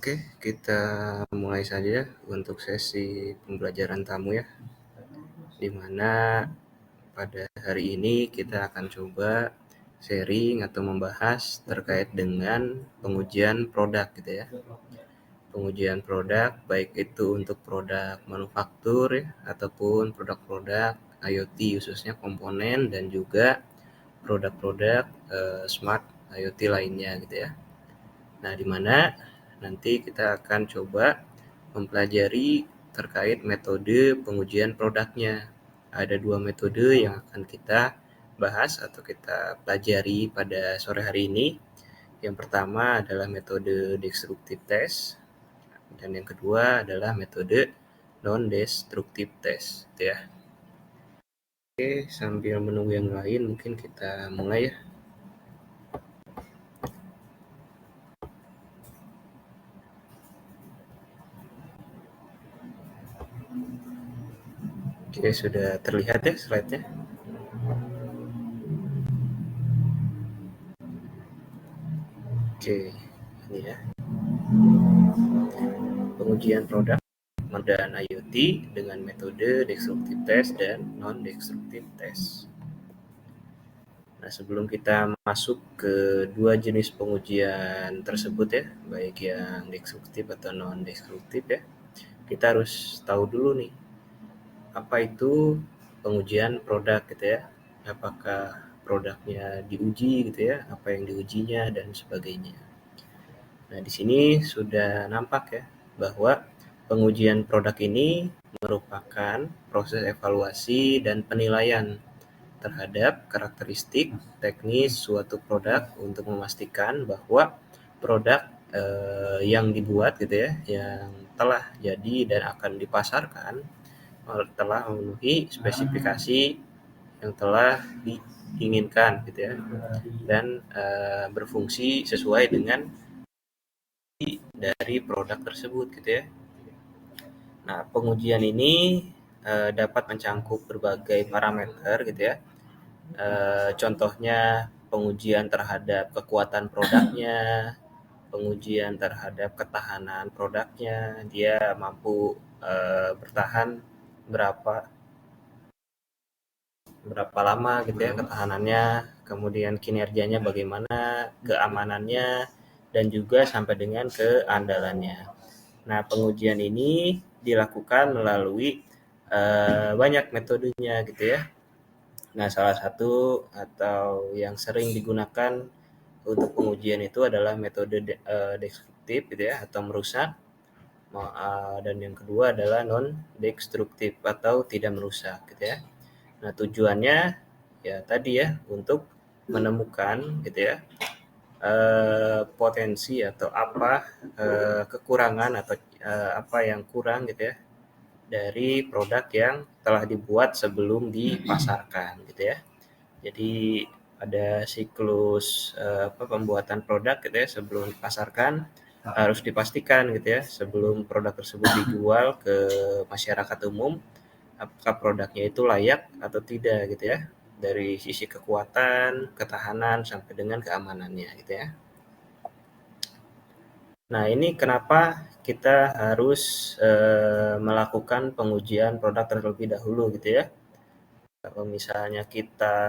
Oke, kita mulai saja untuk sesi pembelajaran tamu ya, di mana pada hari ini kita akan coba sharing atau membahas terkait dengan pengujian produk gitu ya. Pengujian produk baik itu untuk produk manufaktur ya, ataupun produk-produk IoT khususnya komponen dan juga produk-produk smart IoT lainnya gitu ya. Nah, di mana nanti kita akan coba mempelajari terkait metode pengujian produknya. Ada 2 metode yang akan kita bahas atau kita pelajari pada sore hari ini. Yang pertama adalah metode destructive test dan yang kedua adalah metode non-destructive test gitu ya. Oke, sambil menunggu yang lain mungkin kita mulai ya. Oke, sudah terlihat ya slide-nya? Oke, ini ya. Pengujian produk dan IoT dengan metode destructive test dan non-destructive test. Nah, sebelum kita masuk ke dua jenis pengujian tersebut ya, baik yang destruktif atau non-destruktif ya, kita harus tahu dulu nih, apa itu pengujian produk gitu ya, apakah produknya diuji gitu ya, apa yang diujinya dan sebagainya. Nah, di sini sudah nampak ya, bahwa pengujian produk ini merupakan proses evaluasi dan penilaian terhadap karakteristik teknis suatu produk untuk memastikan bahwa produk yang dibuat gitu ya, yang telah jadi dan akan dipasarkan telah memenuhi spesifikasi yang telah diinginkan gitu ya, dan berfungsi sesuai dengan dari produk tersebut gitu ya. Nah, pengujian ini dapat mencangkup berbagai parameter gitu ya. Contohnya pengujian terhadap kekuatan produknya, pengujian terhadap ketahanan produknya, dia mampu bertahan berapa lama gitu ya ketahanannya, kemudian kinerjanya bagaimana, keamanannya, dan juga sampai dengan keandalannya. Nah, pengujian ini dilakukan melalui banyak metodenya gitu ya. Nah, salah satu atau yang sering digunakan untuk pengujian itu adalah metode destruktif gitu ya, atau merusak, dan yang kedua adalah non destruktif atau tidak merusak gitu ya. Nah, tujuannya ya tadi ya, untuk menemukan gitu ya potensi atau apa kekurangan atau apa yang kurang gitu ya dari produk yang telah dibuat sebelum dipasarkan gitu ya. Jadi ada siklus pembuatan produk gitu ya sebelum dipasarkan, harus dipastikan gitu ya sebelum produk tersebut dijual ke masyarakat umum, apakah produknya itu layak atau tidak gitu ya, dari sisi kekuatan, ketahanan sampai dengan keamanannya gitu ya. Nah, ini kenapa kita harus melakukan pengujian produk terlebih dahulu gitu ya. Kalau misalnya kita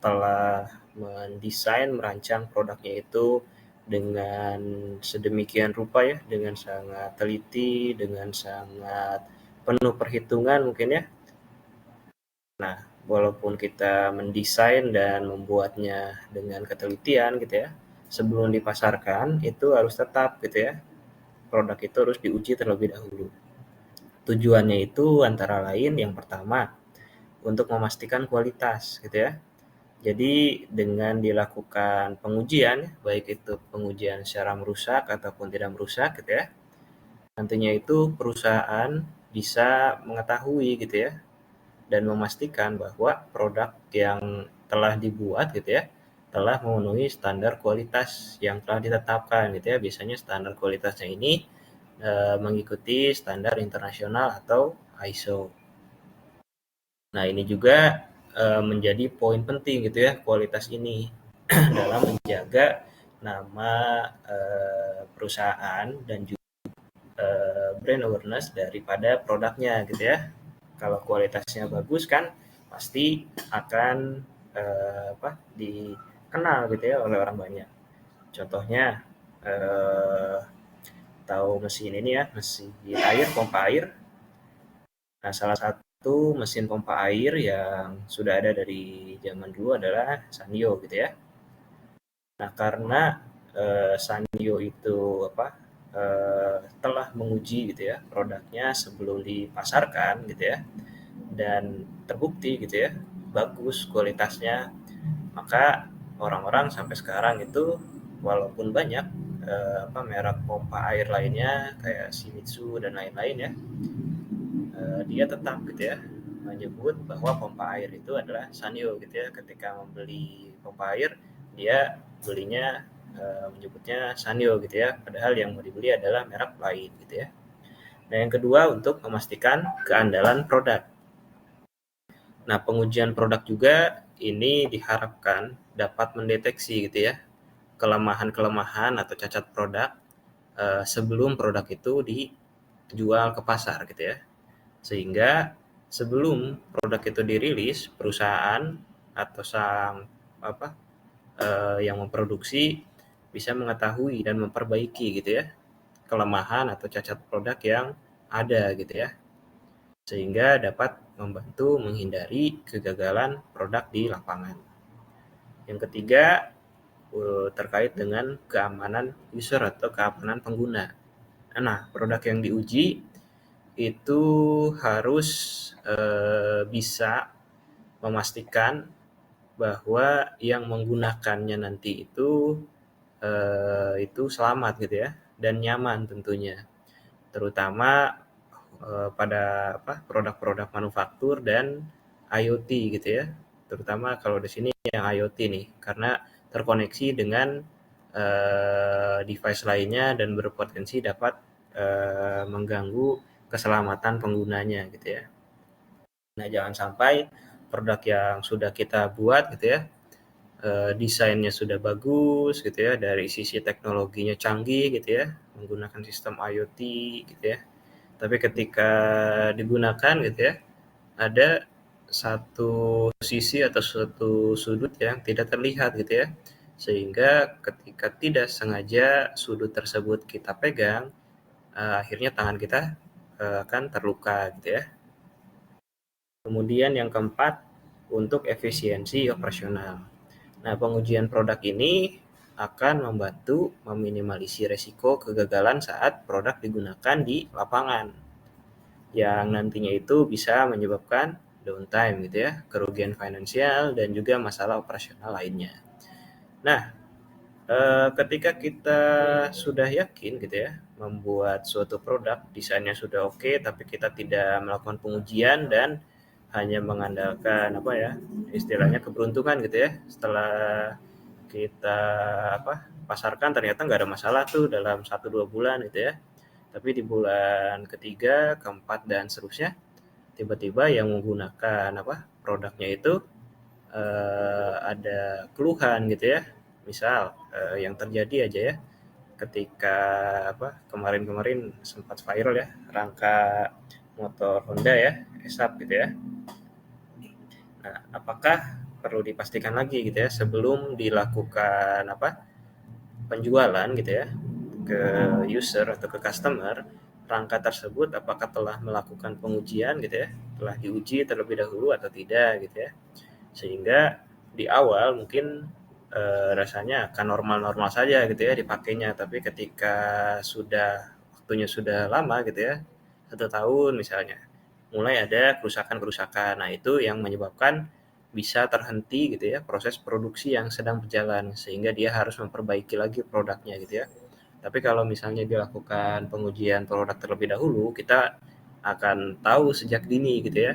telah mendesain, merancang produknya itu dengan sedemikian rupa ya, dengan sangat teliti, dengan sangat penuh perhitungan mungkin ya. Nah, walaupun kita mendesain dan membuatnya dengan ketelitian gitu ya, sebelum dipasarkan itu harus tetap gitu ya, produk itu harus diuji terlebih dahulu. Tujuannya itu antara lain yang pertama, untuk memastikan kualitas gitu ya. Jadi dengan dilakukan pengujian, baik itu pengujian secara merusak ataupun tidak merusak gitu ya, nantinya itu perusahaan bisa mengetahui gitu ya, dan memastikan bahwa produk yang telah dibuat gitu ya, telah memenuhi standar kualitas yang telah ditetapkan gitu ya. Biasanya standar kualitasnya ini mengikuti standar internasional atau ISO. Nah, ini juga menjadi poin penting gitu ya, kualitas ini dalam menjaga nama perusahaan dan juga brand awareness daripada produknya gitu ya. Kalau kualitasnya bagus kan pasti akan dikenal gitu ya oleh orang banyak. Contohnya tahu mesin ini ya, mesin air, pompa air. Nah, salah satu mesin pompa air yang sudah ada dari zaman dulu adalah Sanyo gitu ya. Nah, karena Sanyo itu telah menguji gitu ya produknya sebelum dipasarkan gitu ya, dan terbukti gitu ya bagus kualitasnya, maka orang-orang sampai sekarang itu walaupun banyak merek pompa air lainnya kayak Shimizu dan lain-lain ya, dia tetap gitu ya menyebut bahwa pompa air itu adalah Sanyo gitu ya. Ketika membeli pompa air dia belinya menyebutnya Sanyo gitu ya, padahal yang mau dibeli adalah merek lain gitu ya. Nah, yang kedua untuk memastikan keandalan produk. Nah, pengujian produk juga ini diharapkan dapat mendeteksi gitu ya kelemahan-kelemahan atau cacat produk sebelum produk itu dijual ke pasar gitu ya. Sehingga sebelum produk itu dirilis, perusahaan atau sang yang memproduksi bisa mengetahui dan memperbaiki gitu ya kelemahan atau cacat produk yang ada gitu ya, sehingga dapat membantu menghindari kegagalan produk di lapangan. Yang ketiga, terkait dengan keamanan user atau keamanan pengguna. Nah, produk yang diuji itu harus bisa memastikan bahwa yang menggunakannya nanti itu selamat gitu ya dan nyaman tentunya, terutama pada produk-produk manufaktur dan IoT gitu ya, terutama kalau di sini yang IoT nih karena terkoneksi dengan device lainnya dan berpotensi dapat mengganggu keselamatan penggunanya gitu ya. Nah, jangan sampai produk yang sudah kita buat gitu ya, desainnya sudah bagus gitu ya, dari sisi teknologinya canggih gitu ya, menggunakan sistem IoT gitu ya. Tapi ketika digunakan gitu ya, ada satu sisi atau suatu sudut yang tidak terlihat gitu ya. Sehingga ketika tidak sengaja sudut tersebut kita pegang, akhirnya tangan kita akan terluka gitu ya. Kemudian yang keempat, untuk efisiensi operasional. Nah, pengujian produk ini akan membantu meminimalisir resiko kegagalan saat produk digunakan di lapangan, yang nantinya itu bisa menyebabkan downtime gitu ya, kerugian finansial dan juga masalah operasional lainnya. Nah, ketika kita sudah yakin gitu ya membuat suatu produk, desainnya sudah oke, tapi kita tidak melakukan pengujian dan hanya mengandalkan istilahnya keberuntungan gitu ya, setelah kita pasarkan ternyata nggak ada masalah tuh dalam 1-2 bulan gitu ya, tapi di bulan ketiga, keempat dan seterusnya tiba-tiba yang menggunakan produknya itu ada keluhan gitu ya. Misal yang terjadi aja ya ketika kemarin-kemarin sempat viral ya rangka motor Honda ya, ESAP gitu ya. Nah, apakah perlu dipastikan lagi gitu ya sebelum dilakukan penjualan gitu ya ke user atau ke customer, rangka tersebut apakah telah melakukan pengujian gitu ya, telah diuji terlebih dahulu atau tidak gitu ya, sehingga di awal mungkin rasanya akan normal-normal saja gitu ya dipakainya, tapi ketika waktunya sudah lama gitu ya, 1 tahun misalnya, mulai ada kerusakan-kerusakan. Nah, itu yang menyebabkan bisa terhenti gitu ya proses produksi yang sedang berjalan, sehingga dia harus memperbaiki lagi produknya gitu ya. Tapi kalau misalnya dilakukan pengujian produk terlebih dahulu, kita akan tahu sejak dini gitu ya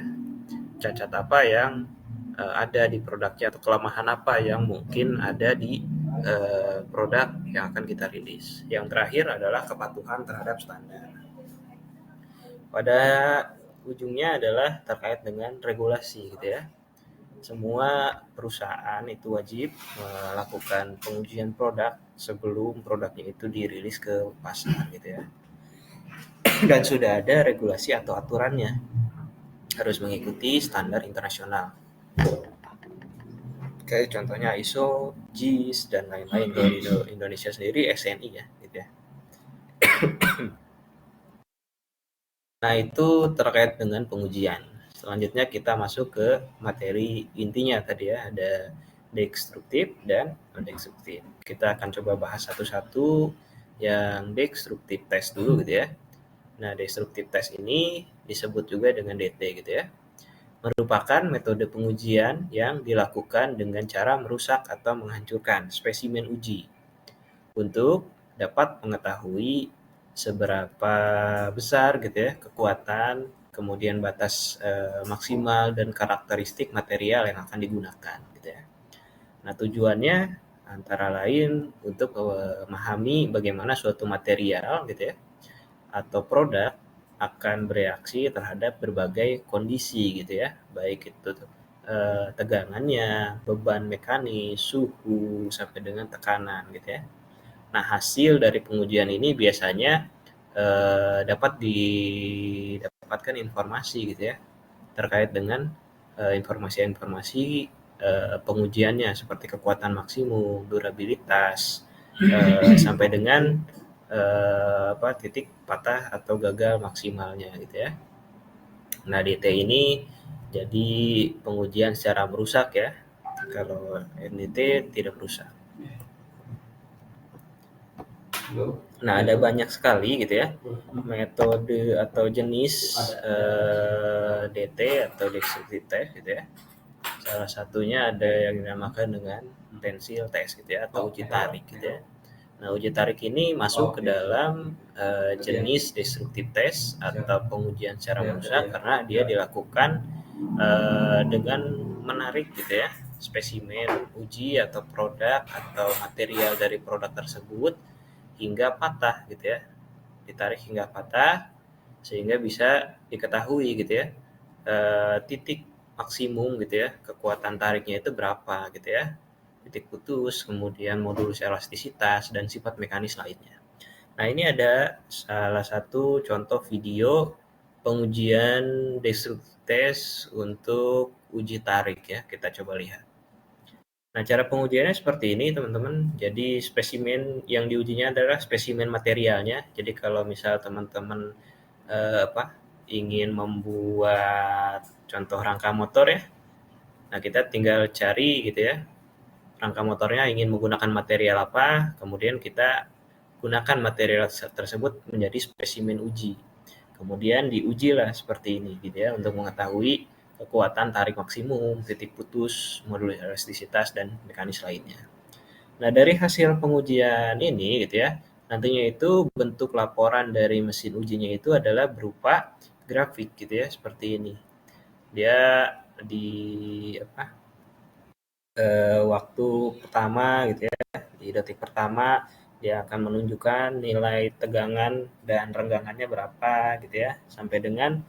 cacat apa yang ada di produknya atau kelemahan apa yang mungkin ada di produk yang akan kita rilis. Yang terakhir adalah kepatuhan terhadap standar. Pada ujungnya adalah terkait dengan regulasi gitu ya. semua perusahaan itu wajib melakukan pengujian produk sebelum produknya itu dirilis ke pasar gitu ya. Dan sudah ada regulasi atau aturannya, harus mengikuti standar internasional. Kayak contohnya ISO, JIS, dan lain-lain. Kalau di Indonesia sendiri SNI ya, gitu ya. Nah, itu terkait dengan pengujian. Selanjutnya kita masuk ke materi intinya tadi ya, ada destruktif dan non-destruktif. Kita akan coba bahas satu-satu yang destruktif test dulu gitu ya. Nah, destruktif test ini disebut juga dengan DT gitu ya. Merupakan metode pengujian yang dilakukan dengan cara merusak atau menghancurkan spesimen uji untuk dapat mengetahui seberapa besar gitu ya kekuatan, kemudian batas maksimal dan karakteristik material yang akan digunakan gitu ya. Nah, tujuannya antara lain untuk memahami bagaimana suatu material gitu ya atau produk akan bereaksi terhadap berbagai kondisi gitu ya, baik itu tegangannya, beban mekanis, suhu, sampai dengan tekanan gitu ya. Nah, hasil dari pengujian ini biasanya dapat didapatkan informasi gitu ya, terkait dengan informasi-informasi pengujiannya seperti kekuatan maksimum, durabilitas, sampai dengan titik patah atau gagal maksimalnya gitu ya. Nah, DT ini jadi pengujian secara merusak ya. Kalau NDT tidak merusak. Nah, ada banyak sekali gitu ya metode atau jenis DT atau destruktif test gitu ya. Salah satunya ada yang dinamakan dengan tensil test gitu ya, atau uji tarik gitu ya. Nah, uji tarik ini masuk ke dalam jenis destruktif test atau pengujian secara merusak karena dia dilakukan dengan menarik gitu ya spesimen uji atau produk atau material dari produk tersebut hingga patah gitu ya, ditarik hingga patah sehingga bisa diketahui gitu ya titik maksimum gitu ya kekuatan tariknya itu berapa gitu ya, titik putus, kemudian modulus elastisitas dan sifat mekanis lainnya. Nah, ini ada salah satu contoh video pengujian destruktif test untuk uji tarik ya, kita coba lihat. Nah, cara pengujiannya seperti ini, teman-teman. Jadi, spesimen yang diujinya adalah spesimen materialnya. Jadi, kalau misal teman-teman ingin membuat contoh rangka motor ya, nah kita tinggal cari gitu ya, rangka motornya ingin menggunakan material apa, kemudian kita gunakan material tersebut menjadi spesimen uji. Kemudian diujilah seperti ini gitu ya, untuk mengetahui kekuatan tarik maksimum, titik putus, modulus elastisitas, dan mekanis lainnya. Nah, dari hasil pengujian ini gitu ya, nantinya itu bentuk laporan dari mesin ujinya itu adalah berupa grafik gitu ya, seperti ini. Dia di waktu pertama gitu ya, di detik pertama dia akan menunjukkan nilai tegangan dan renggangannya berapa gitu ya, sampai dengan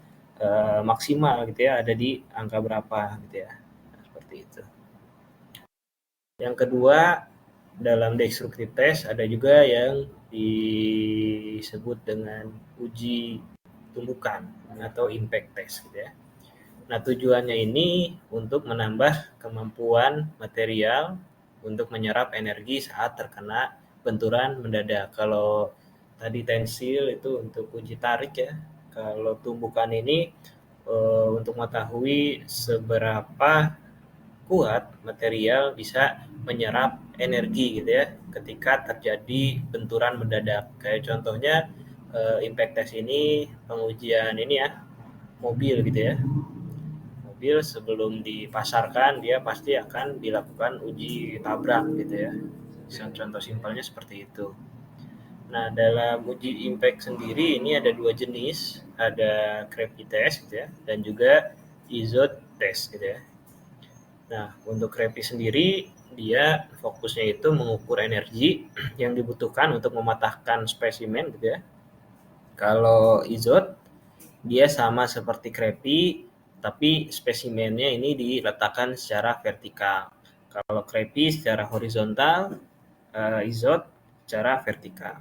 maksimal gitu ya, ada di angka berapa gitu ya. Nah, seperti itu. Yang kedua, dalam destruktif test ada juga yang disebut dengan uji tumbukan atau impact test gitu ya. Nah, tujuannya ini untuk menambah kemampuan material untuk menyerap energi saat terkena benturan mendadak. Kalau tadi tensil itu untuk uji tarik ya. Kalau tumbukan ini untuk mengetahui seberapa kuat material bisa menyerap energi gitu ya ketika terjadi benturan mendadak. Kayak contohnya impact test ini, pengujian ini ya, mobil gitu ya. Mobil sebelum dipasarkan dia pasti akan dilakukan uji tabrak gitu ya. Contoh simpelnya seperti itu. Nah, dalam uji impact sendiri ini ada dua jenis, ada Crappy test gitu ya, dan juga Izod test gitu ya. Nah, untuk Crappy sendiri dia fokusnya itu mengukur energi yang dibutuhkan untuk mematahkan spesimen gitu ya. Kalau Izod dia sama seperti Crappy, tapi spesimennya ini diletakkan secara vertikal. Kalau Crepy secara horizontal, Izot secara vertikal.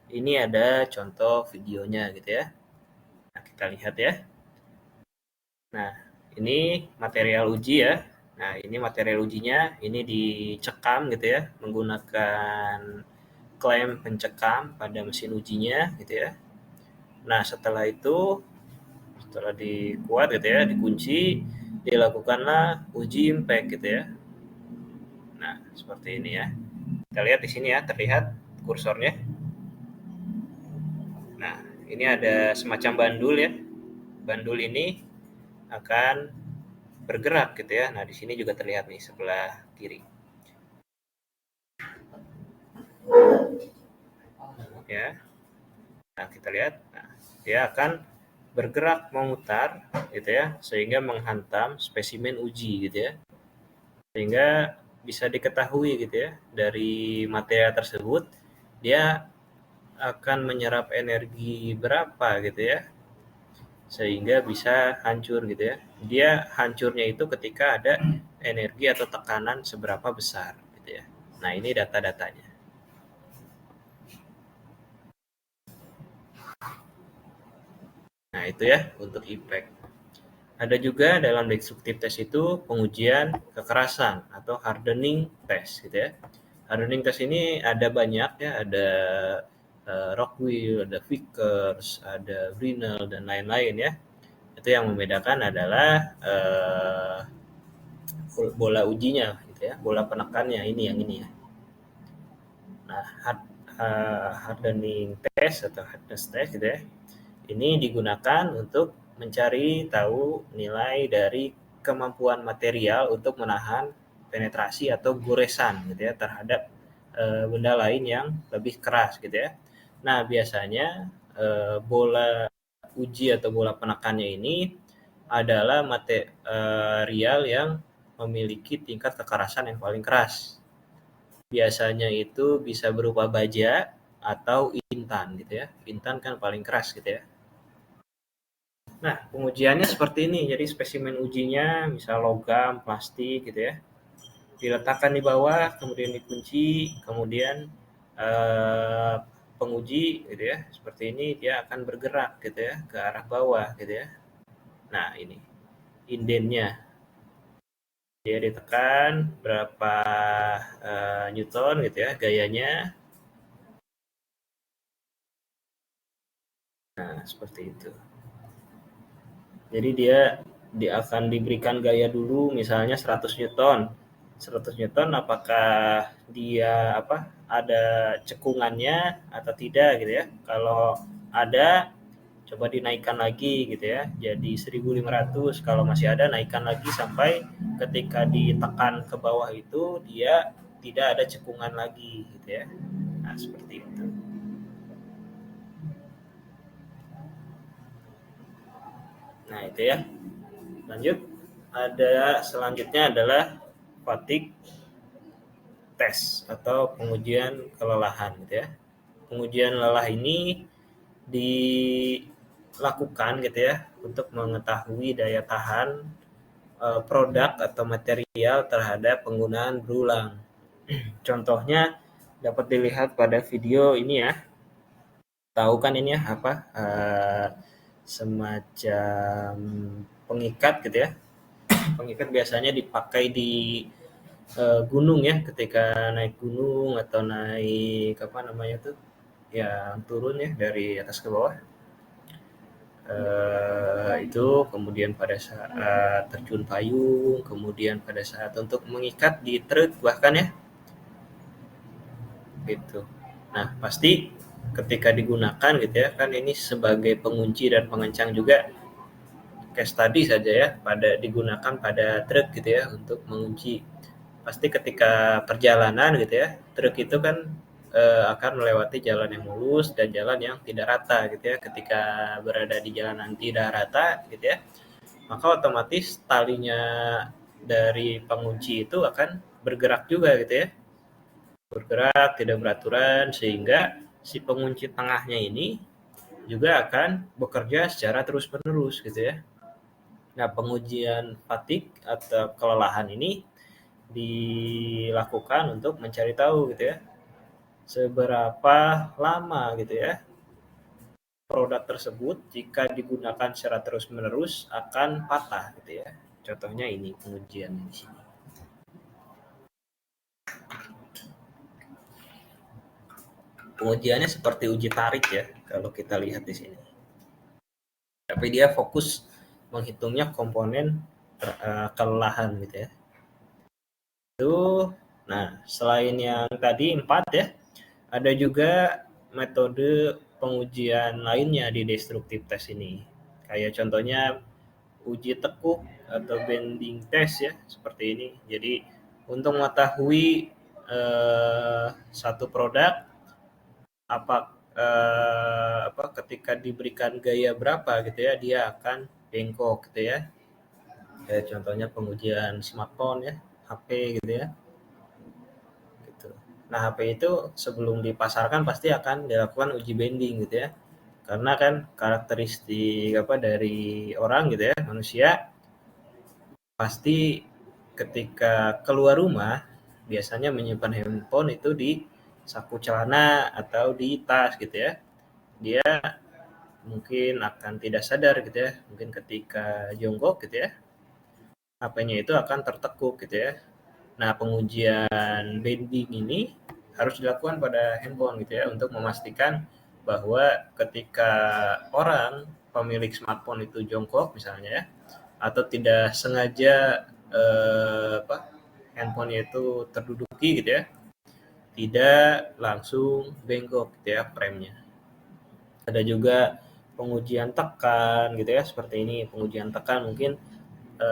Ini ada contoh videonya gitu ya. Nah, kita lihat ya. Nah, ini material uji ya. Nah, ini material ujinya, ini dicekam gitu ya, menggunakan klem pencekam pada mesin ujinya gitu ya. Nah, setelah itu, setelah dikuat gitu ya, dikunci, dilakukanlah uji impact gitu ya. Nah, seperti ini ya. Kita lihat di sini ya, terlihat kursornya. Nah, ini ada semacam bandul ya. Bandul ini akan bergerak gitu ya. Nah, di sini juga terlihat nih sebelah kiri. Ya. Nah, kita lihat. Nah, dia akan bergerak memutar gitu ya, sehingga menghantam spesimen uji gitu ya. Sehingga bisa diketahui gitu ya, dari material tersebut dia akan menyerap energi berapa gitu ya, sehingga bisa hancur gitu ya. Dia hancurnya itu ketika ada energi atau tekanan seberapa besar gitu ya. Nah, ini data-datanya. Nah, itu ya untuk impact. Ada juga dalam destructive test itu pengujian kekerasan atau hardening test gitu ya. Hardening test ini ada banyak ya, ada Rockwell, ada Vickers, ada Brinell dan lain-lain ya. Itu yang membedakan adalah bola ujinya gitu ya, bola penekannya ini yang ini ya. Nah, hardening test atau hardness test gitu ya, ini digunakan untuk mencari tahu nilai dari kemampuan material untuk menahan penetrasi atau goresan gitu ya terhadap benda lain yang lebih keras gitu ya. Nah, biasanya bola uji atau bola penekannya ini adalah material yang memiliki tingkat kekerasan yang paling keras. Biasanya itu bisa berupa baja atau intan gitu ya. Intan kan paling keras gitu ya. Nah, pengujiannya seperti ini. Jadi spesimen ujinya misal logam, plastik gitu ya. Diletakkan di bawah, kemudian dikunci, kemudian eh, penguji gitu ya. Seperti ini dia akan bergerak gitu ya ke arah bawah gitu ya. Nah, ini indennya. Dia ditekan berapa newton gitu ya gayanya. Nah, seperti itu. Jadi dia akan diberikan gaya dulu misalnya 100 Newton. 100 Newton apakah dia ada cekungannya atau tidak gitu ya. Kalau ada coba dinaikkan lagi gitu ya. Jadi 1.500, kalau masih ada naikkan lagi sampai ketika ditekan ke bawah itu dia tidak ada cekungan lagi gitu ya. Nah, seperti itu. Nah, itu ya. Lanjut, ada selanjutnya adalah fatigue test atau pengujian kelelahan gitu ya. Pengujian lelah ini dilakukan gitu ya untuk mengetahui daya tahan produk atau material terhadap penggunaan berulang. Contohnya dapat dilihat pada video ini ya. Tahu kan ini ya semacam pengikat gitu ya. Pengikat biasanya dipakai di gunung ya, ketika naik gunung atau naik tuh yang turun ya dari atas ke bawah. Itu kemudian pada saat terjun payung, kemudian pada saat untuk mengikat di truk bahkan ya gitu. Nah, pasti ketika digunakan gitu ya, kan ini sebagai pengunci dan pengencang juga. Case tadi saja ya, digunakan pada truk gitu ya untuk mengunci. Pasti ketika perjalanan gitu ya, truk itu kan akan melewati jalan yang mulus dan jalan yang tidak rata gitu ya. Ketika berada di jalanan tidak rata gitu ya, maka otomatis talinya dari pengunci itu akan bergerak juga gitu ya. Bergerak tidak beraturan sehingga si pengunci tengahnya ini juga akan bekerja secara terus-menerus gitu ya. Nah, pengujian fatigue atau kelelahan ini dilakukan untuk mencari tahu gitu ya, seberapa lama gitu ya produk tersebut jika digunakan secara terus-menerus akan patah gitu ya. Contohnya ini pengujian di sini. Pengujiannya seperti uji tarik ya kalau kita lihat di sini. Tapi dia fokus menghitungnya komponen kelelahan gitu ya. Itu, nah selain yang tadi 4 ya, ada juga metode pengujian lainnya di destructive test ini. Kayak contohnya uji tekuk atau bending test ya, seperti ini. Jadi untuk mengetahui satu produk ketika diberikan gaya berapa gitu ya, dia akan bengkok gitu ya. Kayak contohnya pengujian smartphone ya, HP gitu ya. Gitu. Nah, HP itu sebelum dipasarkan pasti akan dilakukan uji bending gitu ya. Karena kan karakteristik dari orang gitu ya, manusia pasti ketika keluar rumah biasanya menyimpan handphone itu di saku celana atau di tas gitu ya. Dia mungkin akan tidak sadar gitu ya, mungkin ketika jongkok gitu ya, HP-nya itu akan tertekuk gitu ya. Nah, pengujian bending ini harus dilakukan pada handphone gitu ya, untuk memastikan bahwa ketika orang pemilik smartphone itu jongkok misalnya ya, atau tidak sengaja handphonenya itu terduduki gitu ya, tidak langsung bengkok gitu ya frame-nya. Ada juga pengujian tekan gitu ya, seperti ini pengujian tekan mungkin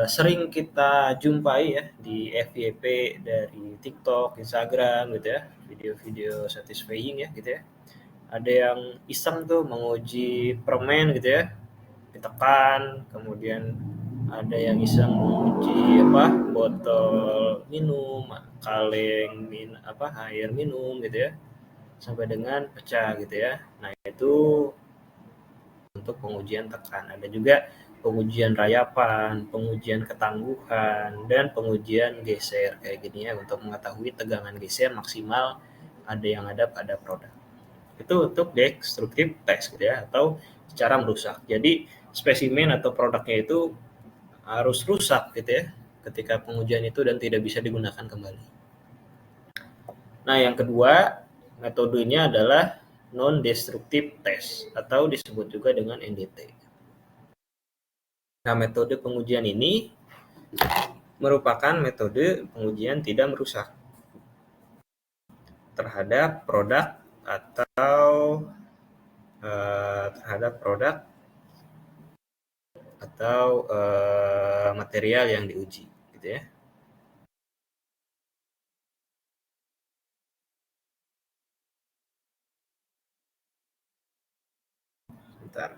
sering kita jumpai ya di FYP dari TikTok, Instagram gitu ya, video-video satisfying ya gitu ya. Ada yang iseng tuh menguji permen gitu ya, ditekan, kemudian ada yang iseng menguji botol minum, kaleng air minum gitu ya, sampai dengan pecah gitu ya. Nah, itu untuk pengujian tekan. Ada juga pengujian rayapan, pengujian ketangguhan, dan pengujian geser kayak gini ya, untuk mengetahui tegangan geser maksimal yang ada pada produk. Itu untuk destructive test gitu ya, atau secara merusak. Jadi spesimen atau produknya itu harus rusak gitu ya ketika pengujian itu dan tidak bisa digunakan kembali. Nah, yang kedua metodenya adalah non-destructive test atau disebut juga dengan NDT. Nah, metode pengujian ini merupakan metode pengujian tidak merusak terhadap produk atau material yang diuji gitu ya. Bentar.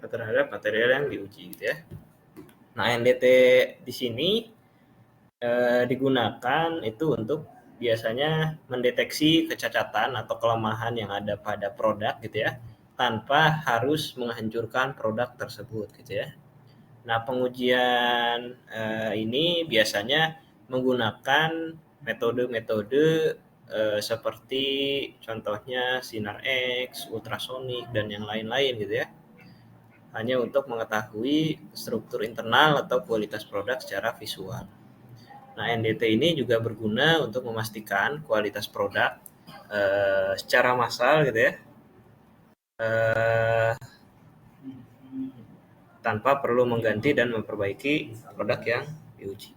Terhadap material yang diuji gitu ya. Nah, NDT di sini digunakan itu untuk biasanya mendeteksi kecacatan atau kelemahan yang ada pada produk gitu ya, tanpa harus menghancurkan produk tersebut gitu ya. Nah, pengujian ini biasanya menggunakan metode-metode seperti contohnya sinar X, ultrasonik, dan yang lain-lain gitu ya. Hanya untuk mengetahui struktur internal atau kualitas produk secara visual. Nah, NDT ini juga berguna untuk memastikan kualitas produk secara massal gitu ya, tanpa perlu mengganti dan memperbaiki produk yang diuji.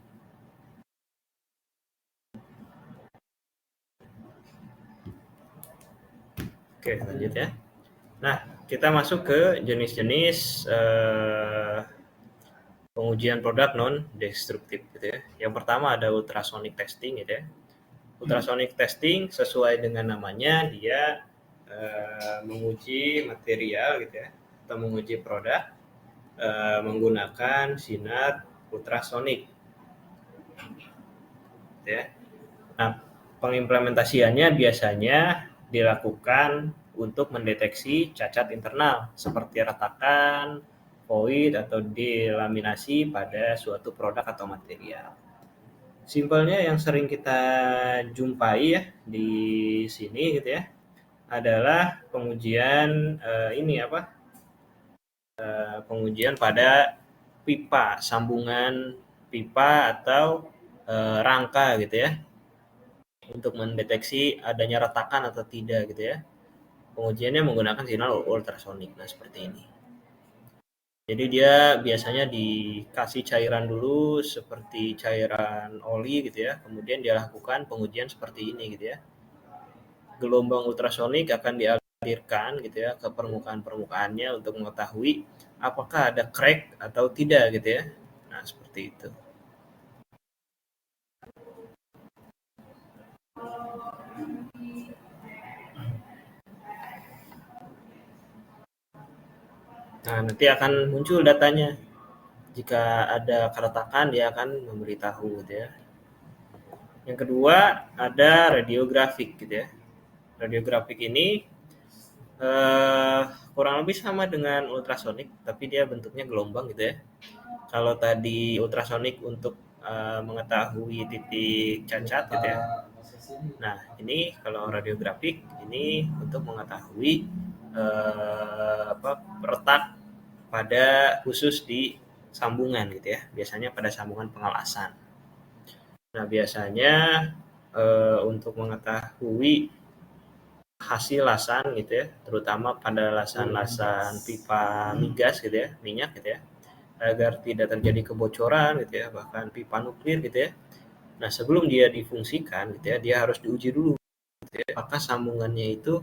Oke, lanjut ya. Nah, kita masuk ke jenis-jenis pengujian produk non-destruktif gitu ya. Yang pertama ada ultrasonic testing gitu ya. Ultrasonic testing sesuai dengan namanya, dia menguji material gitu ya, atau menguji produk menggunakan sinar ultrasonik. Ya. Nah, pengimplementasiannya biasanya dilakukan untuk mendeteksi cacat internal seperti retakan, void, atau delaminasi pada suatu produk atau material. Simpelnya yang sering kita jumpai ya di sini gitu ya adalah pengujian pengujian pada pipa, sambungan pipa atau rangka gitu ya, untuk mendeteksi adanya retakan atau tidak gitu ya. Pengujiannya menggunakan sinar ultrasonik. Nah, seperti ini. Jadi dia biasanya dikasih cairan dulu seperti cairan oli gitu ya. Kemudian dia lakukan pengujian seperti ini gitu ya. Gelombang ultrasonik akan dialirkan gitu ya ke permukaan-permukaannya untuk mengetahui apakah ada crack atau tidak gitu ya. Nah, seperti itu. Nah, nanti akan muncul datanya. Jika ada keretakan dia akan memberitahu gitu ya. Yang kedua ada radiografik gitu ya. Radiografik ini kurang lebih sama dengan ultrasonik, tapi dia bentuknya gelombang gitu ya. Kalau tadi ultrasonik untuk mengetahui titik cacat gitu ya. Nah, ini kalau radiografik ini untuk mengetahui retak pada khusus di sambungan gitu ya. Biasanya pada sambungan pengelasan. Nah, biasanya untuk mengetahui hasil lasan gitu ya, terutama pada lasan-lasan pipa migas gitu ya, minyak gitu ya, agar tidak terjadi kebocoran gitu ya, bahkan pipa nuklir gitu ya. Nah, sebelum dia difungsikan gitu ya, dia harus diuji dulu gitu ya, apakah sambungannya itu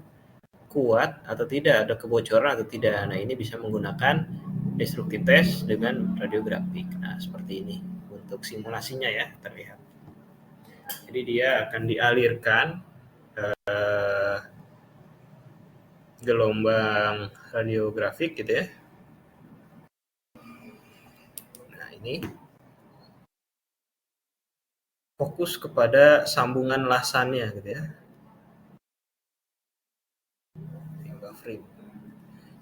kuat atau tidak, ada kebocoran atau tidak. Nah, ini bisa menggunakan destructive test dengan radiografik. Nah, seperti ini untuk simulasinya ya, terlihat. Jadi dia akan dialirkan gelombang radiografik gitu ya. Nah, ini fokus kepada sambungan lasannya gitu ya.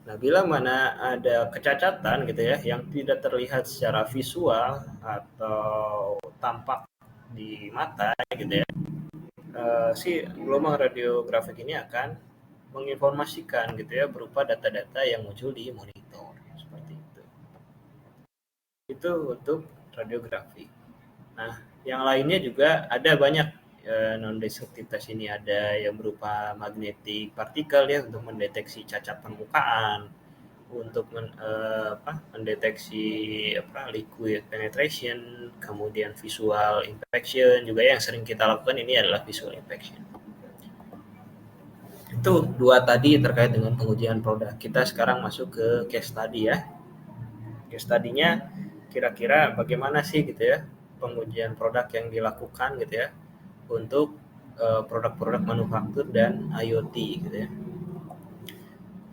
Nah, bila mana ada kecacatan gitu ya yang tidak terlihat secara visual atau tampak di mata gitu ya, si gelombang radiografik ini akan menginformasikan gitu ya berupa data-data yang muncul di monitor seperti itu. Itu untuk radiografi. Nah, yang lainnya juga ada banyak non-destruktif test ini, ada yang berupa magnetic partikel ya untuk mendeteksi cacat permukaan, untuk mendeteksi liquid penetration, kemudian visual inspection juga yang sering kita lakukan ini adalah visual inspection. Itu dua tadi terkait dengan pengujian produk. Kita sekarang masuk ke case study ya. Case study-nya kira-kira bagaimana sih gitu ya pengujian produk yang dilakukan gitu ya untuk produk-produk manufaktur dan IoT gitu ya.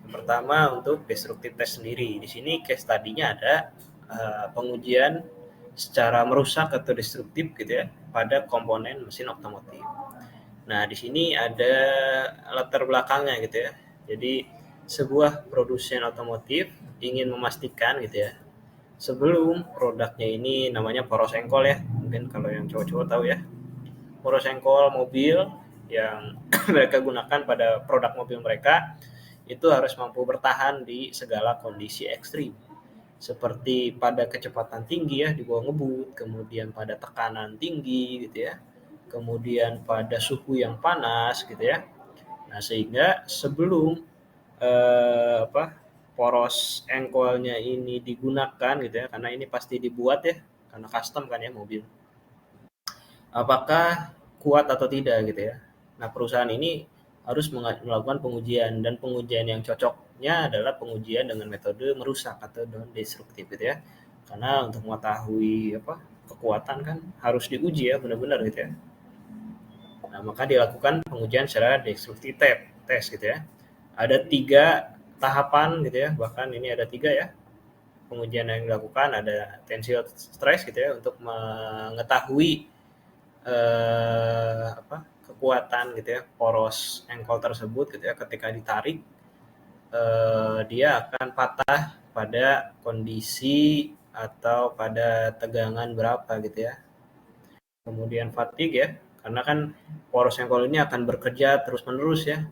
Yang pertama untuk destructive test sendiri. Di sini case study-nya ada pengujian secara merusak atau destruktif gitu ya pada komponen mesin otomotif. Nah, di sini ada latar belakangnya gitu ya. Jadi sebuah produsen otomotif ingin memastikan gitu ya, sebelum produknya ini namanya poros engkol ya, mungkin kalau yang cowok-cowok tahu ya, poros engkol mobil yang mereka gunakan pada produk mobil mereka itu harus mampu bertahan di segala kondisi ekstrim, seperti pada kecepatan tinggi ya di bawah ngebut, kemudian pada tekanan tinggi gitu ya, kemudian pada suhu yang panas gitu ya. Nah, sehingga sebelum poros engkolnya ini digunakan gitu ya, karena ini pasti dibuat ya, karena custom kan ya mobil. Apakah kuat atau tidak gitu ya. Nah, perusahaan ini harus melakukan pengujian, dan pengujian yang cocoknya adalah pengujian dengan metode merusak atau non-destruktif gitu ya. Karena untuk mengetahui kekuatan kan harus diuji ya benar-benar gitu ya. Nah, maka dilakukan pengujian secara destructive test gitu ya. Ada 3 tahapan gitu ya, bahkan ini ada 3 ya pengujian yang dilakukan, ada tensile stress gitu ya untuk mengetahui kekuatan gitu ya poros engkol tersebut gitu ya, ketika ditarik dia akan patah pada kondisi atau pada tegangan berapa gitu ya. Kemudian fatigue ya, karena kan poros engkol ini akan bekerja terus-menerus ya.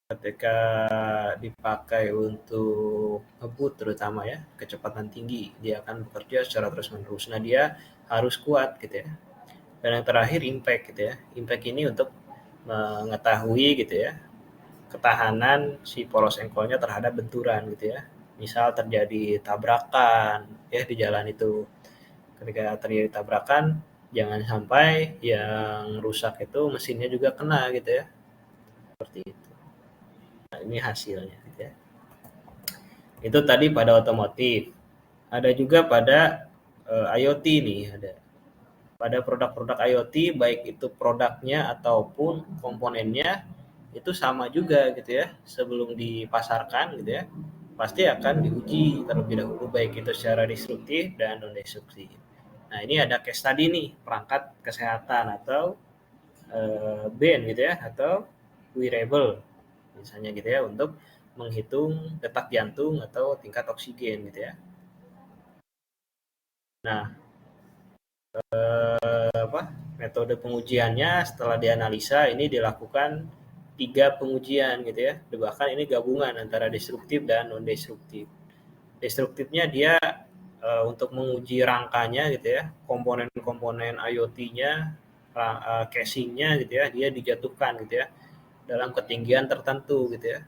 Ketika dipakai untuk ngebut terutama ya, kecepatan tinggi, dia akan bekerja secara terus-menerus. Nah, dia harus kuat gitu ya. Dan yang terakhir impact gitu ya. Impact ini untuk mengetahui gitu ya, ketahanan si poros engkolnya terhadap benturan gitu ya. Misal terjadi tabrakan ya di jalan itu. Ketika terjadi tabrakan, jangan sampai yang rusak itu mesinnya juga kena gitu ya. Seperti itu. Nah, ini hasilnya gitu ya. Itu tadi pada otomotif. Ada juga pada IoT nih, ada. Pada produk-produk IoT baik itu produknya ataupun komponennya itu sama juga gitu ya. Sebelum dipasarkan gitu ya, pasti akan diuji terlebih dahulu baik itu secara destruktif dan non destruktif. Nah, ini ada case study nih, perangkat kesehatan atau band gitu ya, atau wearable misalnya gitu ya, untuk menghitung detak jantung atau tingkat oksigen gitu ya. Nah, metode pengujiannya setelah dianalisa ini dilakukan 3 pengujian gitu ya. Bahkan ini gabungan antara destruktif dan non destruktif. Destruktifnya dia untuk menguji rangkanya gitu ya, komponen-komponen IoT-nya, casing-nya gitu ya, dia dijatuhkan gitu ya dalam ketinggian tertentu gitu ya.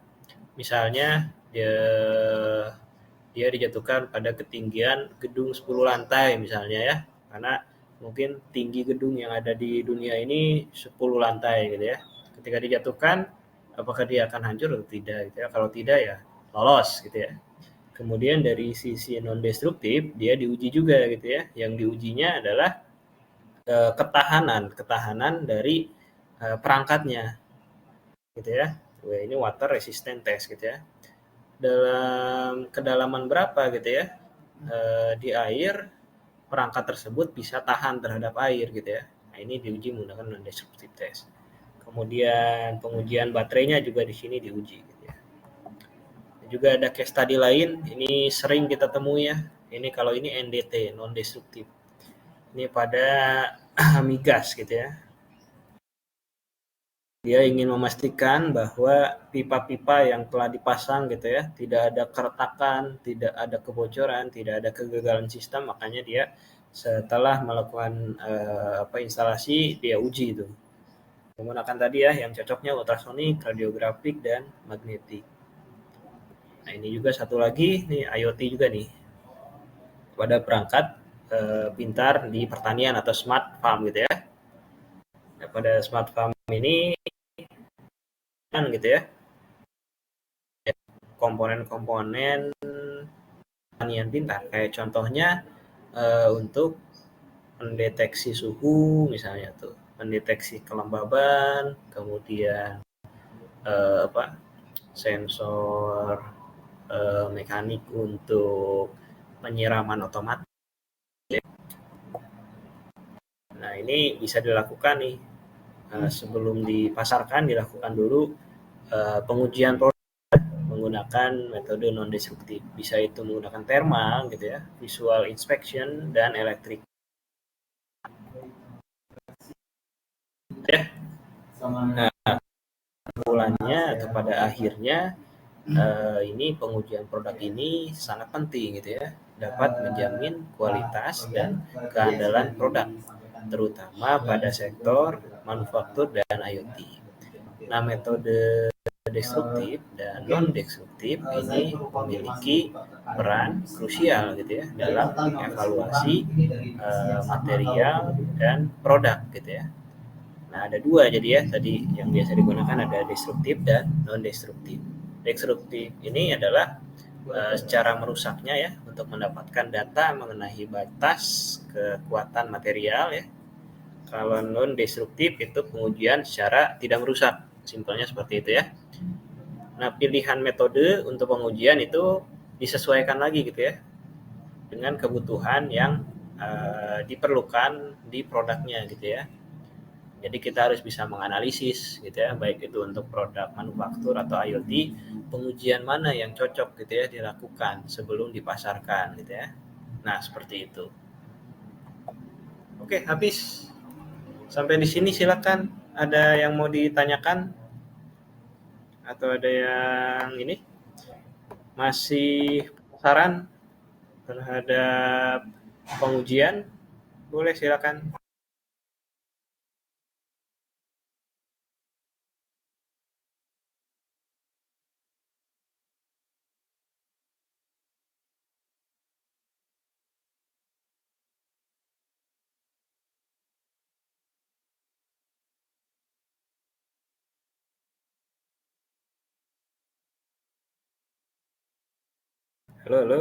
Misalnya dia dijatuhkan pada ketinggian gedung 10 lantai misalnya ya, karena mungkin tinggi gedung yang ada di dunia ini 10 lantai gitu ya. Ketika dijatuhkan, apakah dia akan hancur atau tidak gitu ya. Kalau tidak ya lolos gitu ya. Kemudian dari sisi non destruktif dia diuji juga gitu ya. Yang diujinya adalah ketahanan dari perangkatnya gitu ya. Ini water resistant test gitu ya. Dalam kedalaman berapa gitu ya, di air perangkat tersebut bisa tahan terhadap air gitu ya. Nah, ini diuji menggunakan non destructive test. Kemudian pengujian baterainya juga di sini diuji gitu ya. Juga ada case study lain, ini sering kita temui ya. Ini kalau ini NDT, non destruktif. Ini pada migas gitu ya. Dia ingin memastikan bahwa pipa-pipa yang telah dipasang gitu ya, tidak ada keretakan, tidak ada kebocoran, tidak ada kegagalan sistem, makanya dia setelah melakukan instalasi dia uji itu. Menggunakan tadi ya yang cocoknya ultrasonik, radiografik dan magnetik. Nah, ini juga satu lagi nih IoT juga nih. Pada perangkat pintar di pertanian atau smart farm gitu ya. Nah, pada smart farm ini kan gitu ya, komponen-komponen pertanian pintar. Kayak contohnya untuk mendeteksi suhu misalnya tuh, mendeteksi kelembaban, kemudian sensor mekanik untuk penyiraman otomatis. Nah, ini bisa dilakukan nih sebelum dipasarkan, dilakukan dulu pengujian produk menggunakan metode non destruktif. Bisa itu menggunakan thermal gitu ya, visual inspection dan elektrik. Ya. Nah, kesimpulannya atau pada akhirnya ini pengujian produk ini sangat penting gitu ya, dapat menjamin kualitas dan keandalan produk, terutama pada sektor manufaktur dan IoT. Nah, metode destruktif dan non destruktif ini memiliki peran krusial gitu ya dalam evaluasi material dan produk gitu ya. Nah, ada 2 jadi ya tadi yang biasa digunakan, ada destruktif dan non destruktif. Destruktif ini adalah secara merusaknya ya untuk mendapatkan data mengenai batas kekuatan material ya. Kalau non destruktif itu pengujian secara tidak merusak, simpelnya seperti itu ya. Nah, pilihan metode untuk pengujian itu disesuaikan lagi gitu ya dengan kebutuhan yang diperlukan di produknya gitu ya. Jadi kita harus bisa menganalisis gitu ya, baik itu untuk produk manufaktur atau IoT, pengujian mana yang cocok gitu ya dilakukan sebelum dipasarkan gitu ya. Nah, seperti itu. Oke, habis. Sampai di sini silakan. Ada yang mau ditanyakan atau ada yang ini masih penasaran terhadap pengujian? Boleh silakan. Halo, halo.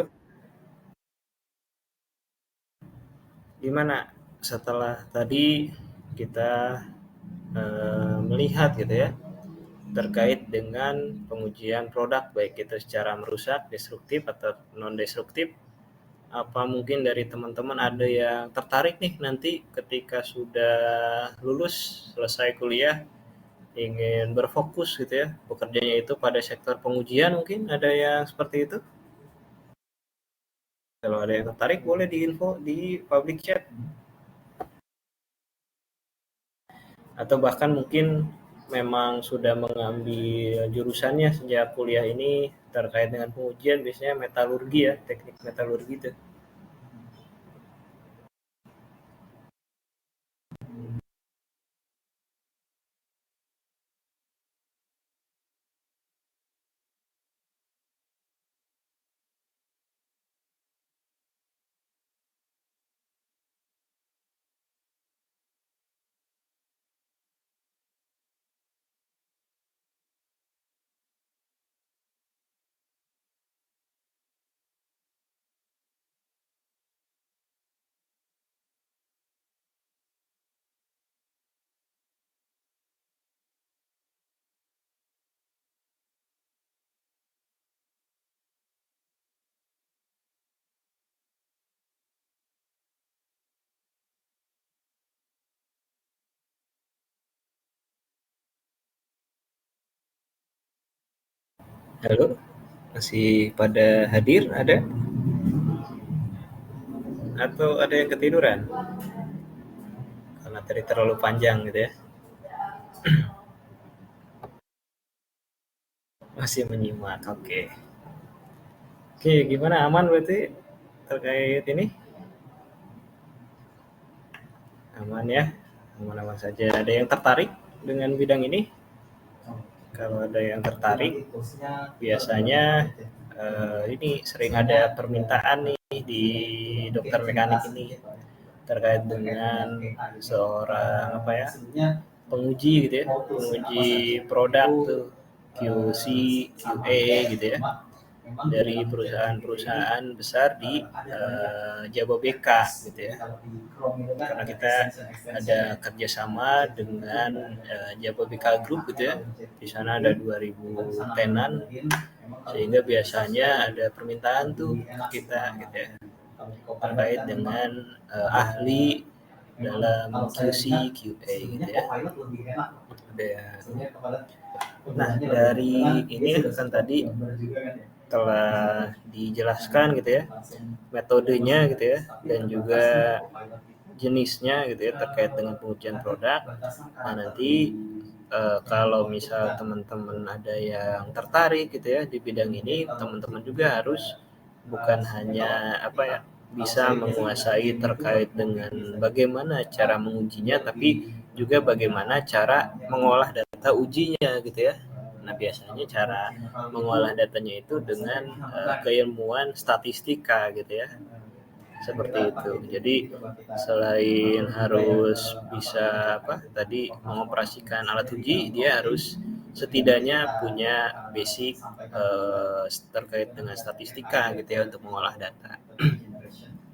Gimana setelah tadi kita melihat gitu ya terkait dengan pengujian produk baik itu secara merusak, destruktif atau non destruktif, apa mungkin dari teman-teman ada yang tertarik nih nanti ketika sudah lulus selesai kuliah ingin berfokus gitu ya bekerjanya itu pada sektor pengujian, mungkin ada yang seperti itu? Kalau ada yang tertarik boleh diinfo di public chat atau bahkan mungkin memang sudah mengambil jurusannya sejak kuliah ini terkait dengan pengujian, biasanya metalurgi ya, teknik metalurgi itu. Halo, masih pada hadir ada atau ada yang ketiduran karena tadi terlalu panjang gitu ya? Masih menyimak, oke. Oke, gimana, aman berarti terkait ini? Aman ya, aman-aman saja. Ada yang tertarik dengan bidang ini? Kalau ada yang tertarik, biasanya ini sering ada permintaan nih di dokter mekanik ini terkait dengan seorang apa ya penguji gitu ya, penguji produk tuh QC, QA gitu ya dari perusahaan-perusahaan besar di Jababeka gitu ya. Karena kita ada kerjasama dengan Jababeka Group gitu ya. Di sana ada 2000 tenan sehingga biasanya ada permintaan tuh ke kita gitu ya terkait dengan ahli dalam QC QA gitu ya. Nah, dari ini kan tadi telah dijelaskan gitu ya metodenya gitu ya dan juga jenisnya gitu ya terkait dengan pengujian produk. Nah, nanti kalau misal teman-teman ada yang tertarik gitu ya di bidang ini, teman-teman juga harus bukan hanya apa ya bisa menguasai terkait dengan bagaimana cara mengujinya, tapi juga bagaimana cara mengolah data ujinya gitu ya. Nah, biasanya cara mengolah datanya itu dengan keilmuan statistika gitu ya. Seperti itu. Jadi selain harus bisa apa tadi mengoperasikan alat uji, dia harus setidaknya punya basic terkait dengan statistika gitu ya untuk mengolah data.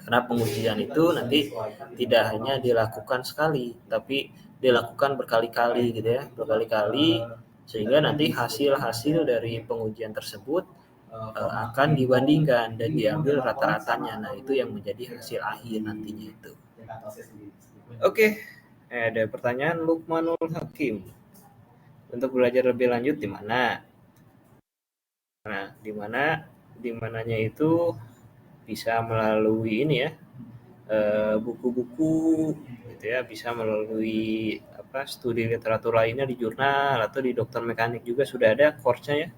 Karena pengujian itu nanti tidak hanya dilakukan sekali, tapi dilakukan berkali-kali gitu ya, berkali-kali Sehingga nanti hasil-hasil dari pengujian tersebut akan dibandingkan dan diambil rata-ratanya. Nah, itu yang menjadi hasil akhir nantinya itu. Oke, ada pertanyaan Lukmanul Hakim. Untuk belajar lebih lanjut di mana? Nah, di mananya itu bisa melalui ini ya, buku-buku gitu ya, bisa melalui studi literatur lainnya di jurnal atau di dokter mekanik juga sudah ada course-nya ya.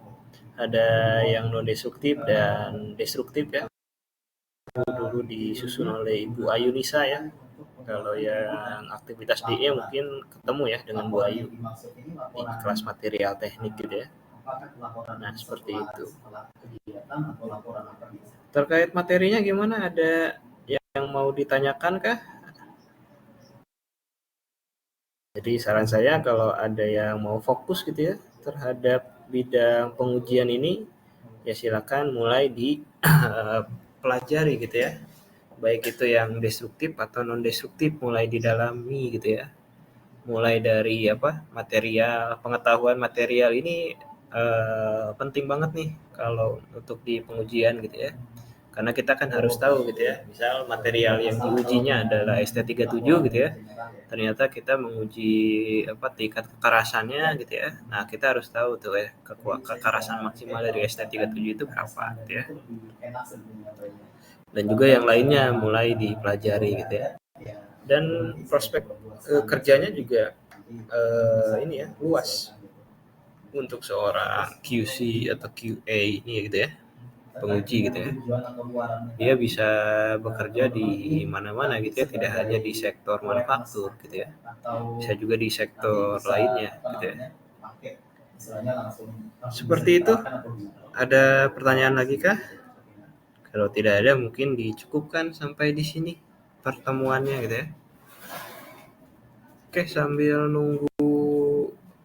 Ada yang non destruktif dan destruktif ya. Dulu disusun oleh Ibu Ayunisa ya. Kalau yang aktivitas DE mungkin ketemu ya dengan Bu Ayu di kelas material teknik gitu ya. Nah, seperti itu. Terkait materinya gimana? Ada yang mau ditanyakan kah? Jadi saran saya kalau ada yang mau fokus gitu ya terhadap bidang pengujian ini, ya silakan mulai dipelajari gitu ya. Baik itu yang destruktif atau non destruktif mulai didalami gitu ya. Mulai dari material, pengetahuan material ini penting banget nih kalau untuk di pengujian gitu ya. Karena kita kan harus tahu gitu ya, misal material yang diujinya adalah ST37 gitu ya, ternyata kita menguji tingkat kekerasannya gitu ya. Nah, kita harus tahu tuh ya kekerasan maksimal dari ST37 itu berapa gitu ya. Dan juga yang lainnya mulai dipelajari gitu ya. Dan prospek kerjanya juga ini ya luas untuk seorang QC atau QA ini gitu ya, penguji gitu ya. Dia bisa bekerja di mana-mana gitu ya, tidak hanya di sektor manufaktur gitu ya, bisa juga di sektor lainnya gitu ya. Seperti itu. Ada pertanyaan lagi kah? Kalau tidak ada mungkin dicukupkan sampai di sini pertemuannya gitu ya. Oke, sambil nunggu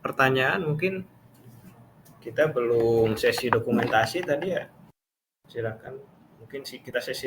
pertanyaan mungkin kita belum sesi dokumentasi tadi ya. Silakan mungkin kita sesi